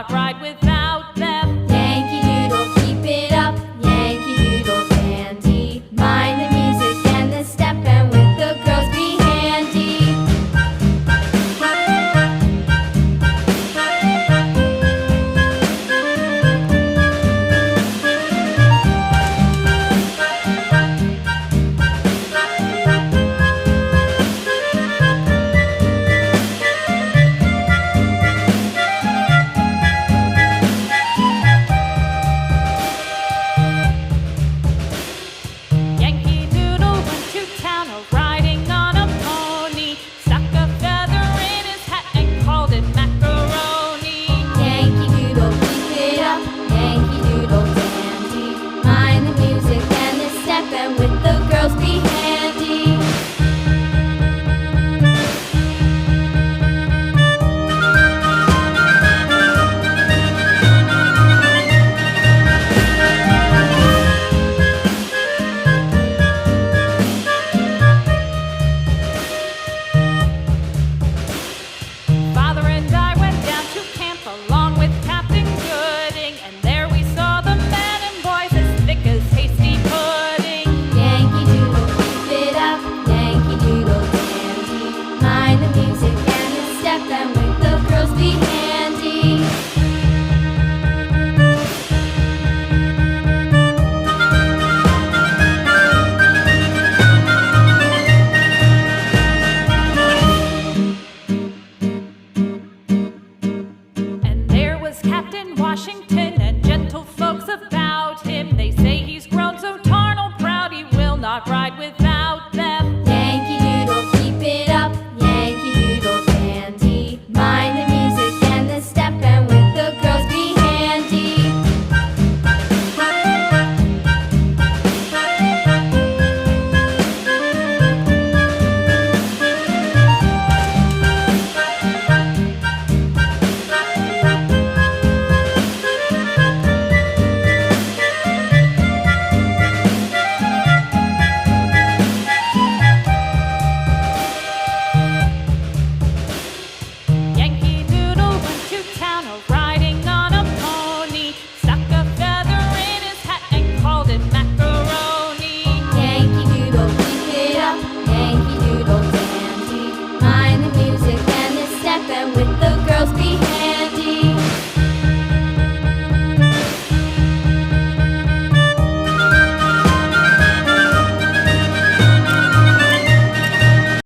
cannot ride without them. Yankee Doodle, keep it up, Yankee Doodle dandy. Mind the music and the step, and with the girls be handy. Yankee Doodle went to town riding on a pony, stuck a feather in his hat and called it macaroni. Yankee Doodle, keep it up, Yankee Doodle dandy. Mind the music and the step, and with the girls be handy. Father and I went down to camp along with Captain Gooding, and there we saw the men and boys as thick as hasty pudding. Yankee Doodle, keep it up, Yankee Doodle dandy. Mind the music and the step, and with the girls be handy. And there was Captain Washington